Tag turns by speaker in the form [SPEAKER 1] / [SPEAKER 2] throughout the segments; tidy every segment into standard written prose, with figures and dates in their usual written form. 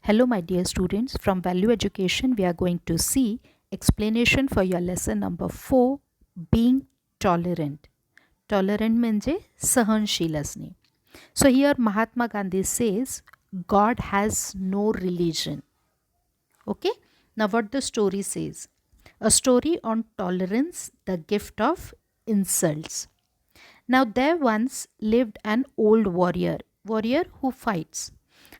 [SPEAKER 1] Hello, my dear students. From Value Education, we are going to see explanation for your lesson number 4, Being Tolerant. Tolerant म्हणजे सहनशील असणे. So here Mahatma Gandhi says, God has no religion. Okay? Now what the story says. A story on tolerance, the gift of insults. Now there once lived an old warrior who fights.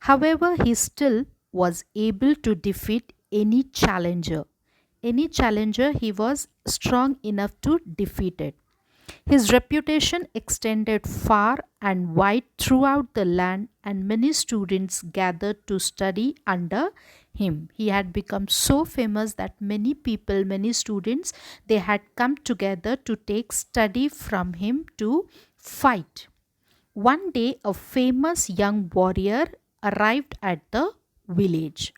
[SPEAKER 1] However, he still was able to defeat any challenger. Any challenger, he was strong enough to defeat it. His reputation extended far and wide throughout the land, and many students gathered to study under him. He had become so famous that many people, many students, they had come together to take study from him to fight. One day, a famous young warrior arrived at the village.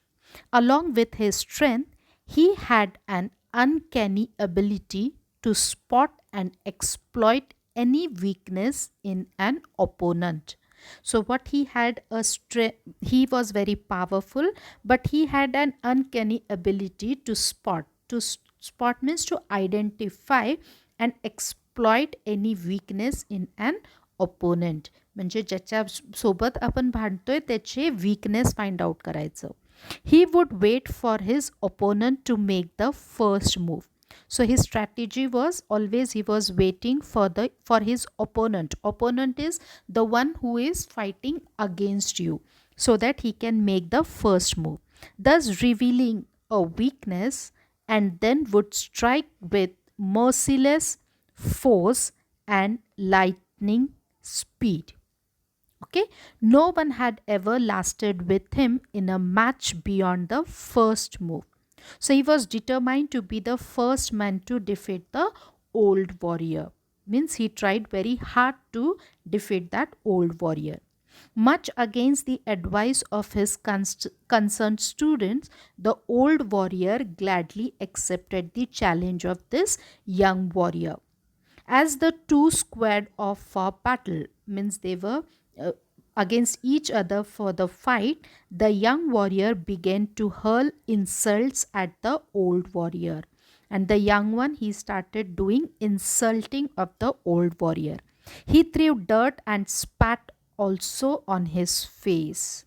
[SPEAKER 1] Along with his strength, he had an uncanny ability to spot and exploit any weakness in an opponent. So what he had a strength, he was very powerful, but he had an uncanny ability to spot. Spot means to identify and exploit any weakness in an opponent. म्हणजे ज्याच्या सोबत आपण भांडतोय त्याचे weakness find out करायचं. He would wait for his opponent to make the first move. So his strategy was always he was waiting for his opponent. Opponent is the one who is fighting against you, so that he can make the first move, thus revealing a weakness, and then would strike with merciless force and lightning speed. Okay, no one had ever lasted with him in a match beyond the first move. So he was determined to be the first man to defeat the old warrior. Means he tried very hard to defeat that old warrior. Much against the advice of his concerned students, the old warrior gladly accepted the challenge of this young warrior. As the two squared off for battle, means they were against each other for the fight, the young warrior began to hurl insults at the old warrior. And the young one, he started doing insulting of the old warrior. He threw dirt and spat also on his face.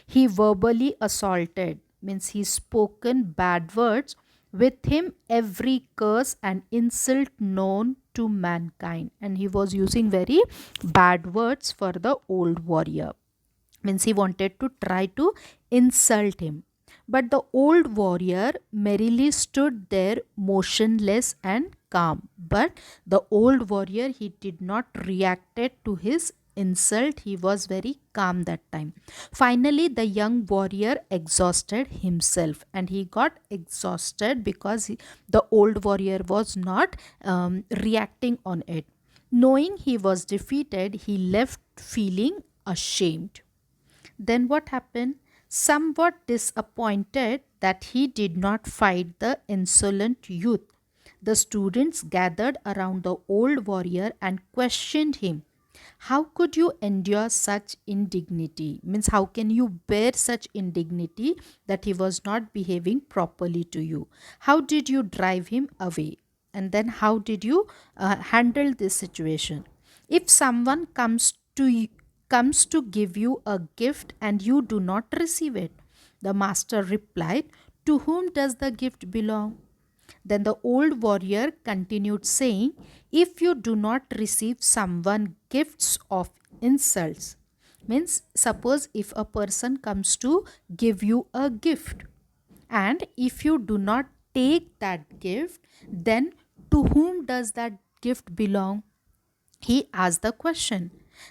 [SPEAKER 1] He verbally assaulted, means he spoken bad words. With him, every curse and insult known to mankind. And he was using very bad words for the old warrior. Means he wanted to try to insult him. But the old warrior merrily stood there motionless and calm. But the old warrior, he did not reacted to his insult. He was very calm that time. Finally, the young warrior exhausted himself, and he got exhausted because the old warrior was not reacting on it. Knowing he was defeated, he left feeling ashamed. Then what happened? Somewhat disappointed that he did not fight the insolent youth, the students gathered around the old warrior and questioned him. How could you endure such indignity? Means, how can you bear such indignity that he was not behaving properly to you? How did you drive him away? And then, how did you handle this situation? If someone comes to give you a gift and you do not receive it, the master replied, to whom does the gift belong? Then the old warrior continued saying, if you do not receive someone gifts of insults, means suppose if a person comes to give you a gift, and if you do not take that gift, then to whom does that gift belong? He asked the question.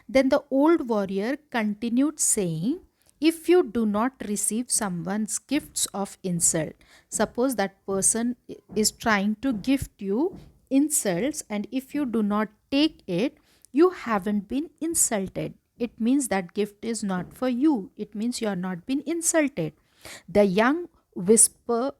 [SPEAKER 1] Then the old warrior continued saying, if you do not receive someone's gifts of insult, suppose that person is trying to gift you insults, and if you do not take it, you haven't been insulted. It means that gift is not for you. It means you are not been insulted. The young whisper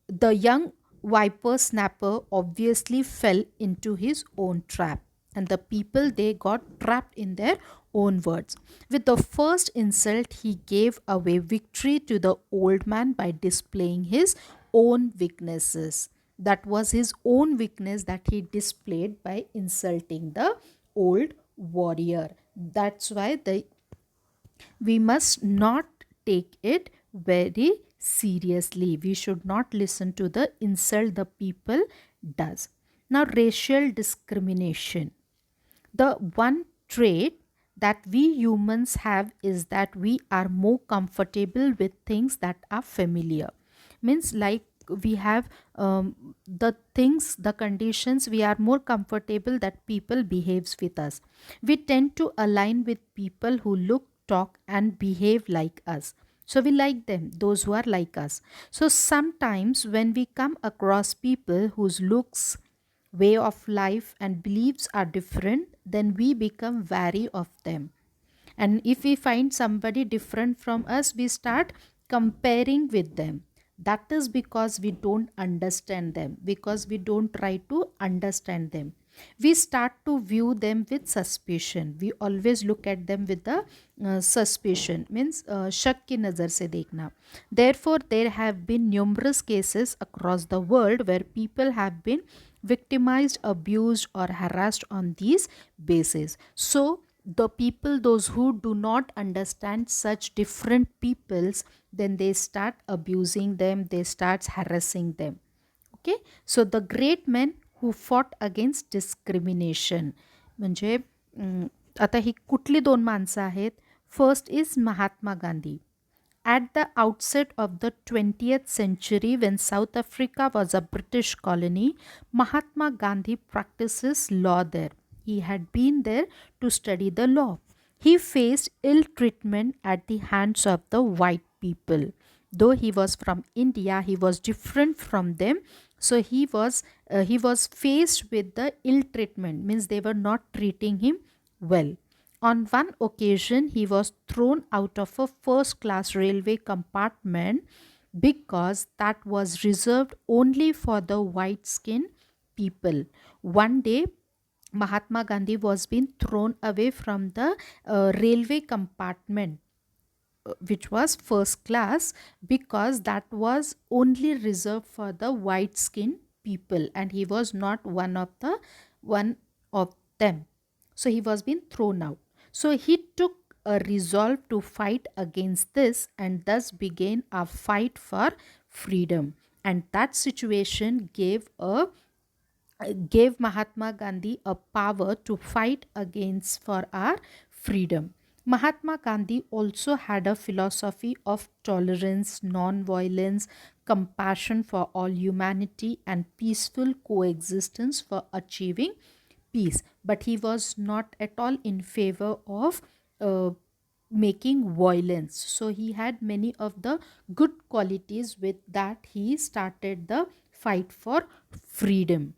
[SPEAKER 1] the young whippersnapper obviously fell into his own trap. and the people, they got trapped in their own words. With the first insult, he gave away victory to the old man by displaying his own weaknesses. That was his own weakness that he displayed by insulting the old warrior. That's why we must not take it very seriously. We should not listen to the insult the people does. Now, racial discrimination. The one trait that we humans have is that we are more comfortable with things that are familiar. Means, like, we have the things, the conditions, we are more comfortable that people behaves with us. We tend to align with people who look, talk and behave like us, so we like them, those who are like us. So sometimes when we come across people whose looks, way of life and beliefs are different, then we become wary of them. And if we find somebody different from us, we start comparing with them. That is because we don't understand them, because we don't try to understand them. We start to view them with suspicion. We always look at them with the suspicion, means शक की नज़र से देखना. Therefore, there have been numerous cases across the world where people have been victimized, abused, or harassed on these bases. So, the people, those who do not understand such different peoples, then they start abusing them, they start harassing them. Okay, so the great men who fought against discrimination, म्हणजे आता ही कुठली दोन माणसं आहेत. First is Mahatma Gandhi. At the outset of the 20th century, when South Africa was a British colony, Mahatma Gandhi practices law there. He had been there to study the law. He faced ill treatment at the hands of the white people. Though he was from India, he was different from them. So he was faced with the ill treatment, means they were not treating him well. On one occasion, he was thrown out of a first class railway compartment because that was reserved only for the white skinned people. One day, Mahatma Gandhi was being thrown away from the railway compartment, which was first class, because that was only reserved for the white skinned people, and he was not one of them. So he was being thrown out. So he took a resolve to fight against this, and thus began a fight for freedom. And that situation gave Mahatma Gandhi a power to fight against for our freedom. Mahatma Gandhi also had a philosophy of tolerance, non-violence, compassion for all humanity, and peaceful coexistence for achieving peace. But he was not at all in favor of uh, making violence. So he had many of the good qualities. With that, he started the fight for freedom.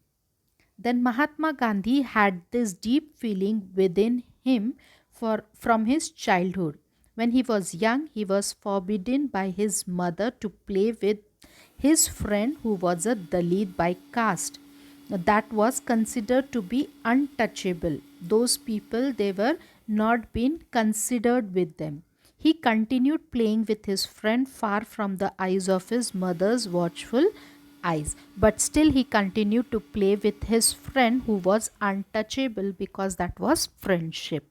[SPEAKER 1] Then Mahatma Gandhi had this deep feeling within him from his childhood. When he was young, he was forbidden by his mother to play with his friend who was a Dalit by caste. That was considered to be untouchable. Those people, they were not being considered with them. He continued playing with his friend far from the eyes of his mother's watchful eyes. But still, he continued to play with his friend who was untouchable, because that was friendship.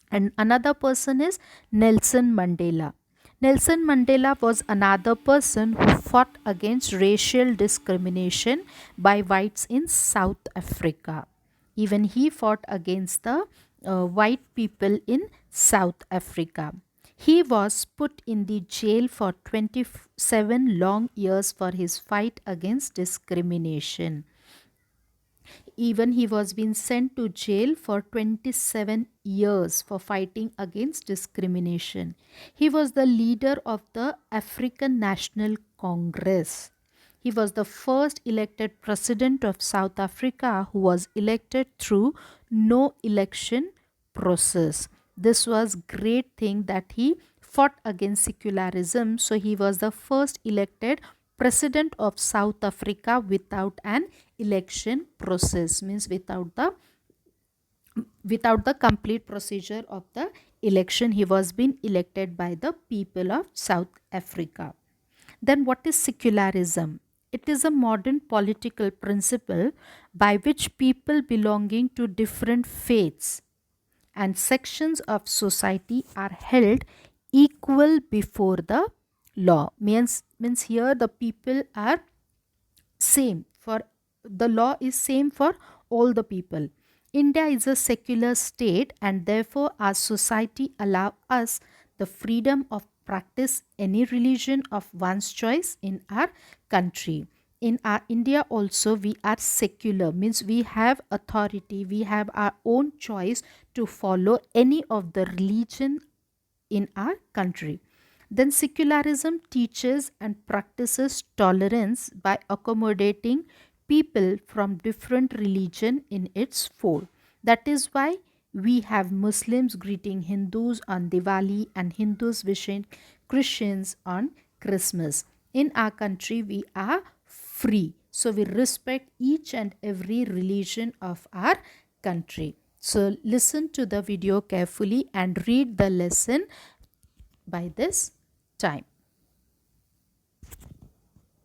[SPEAKER 1] And another person is Nelson Mandela. Nelson Mandela was another person who fought against racial discrimination by whites in South Africa. Even he fought against the white people in South Africa. He was put in the jail for 27 long years for his fight against discrimination. Even he was being sent to jail for 27 years for fighting against discrimination. He was the leader of the African National Congress. He was the first elected president of South Africa who was elected through no election process. This was great thing that he fought against secularism. So he was the first elected president of South Africa without an election process, means without the without the complete procedure of the election. He was being elected by the people of South Africa. Then what is secularism? It is a modern political principle by which people belonging to different faiths and sections of society are held equal before the law. Means here the people are same for, the law is same for all the people. India is a secular state, and therefore our society allow us the freedom of practice any religion of one's choice in our country. In our India also we are secular, means we have authority, we have our own choice to follow any of the religion in our country. Then secularism teaches and practices tolerance by accommodating people from different religion in its fold. That is why we have Muslims greeting Hindus on Diwali and Hindus wishing Christians on Christmas. In our country we are free, so we respect each and every religion of our country. So listen to the video carefully and read the lesson by this time.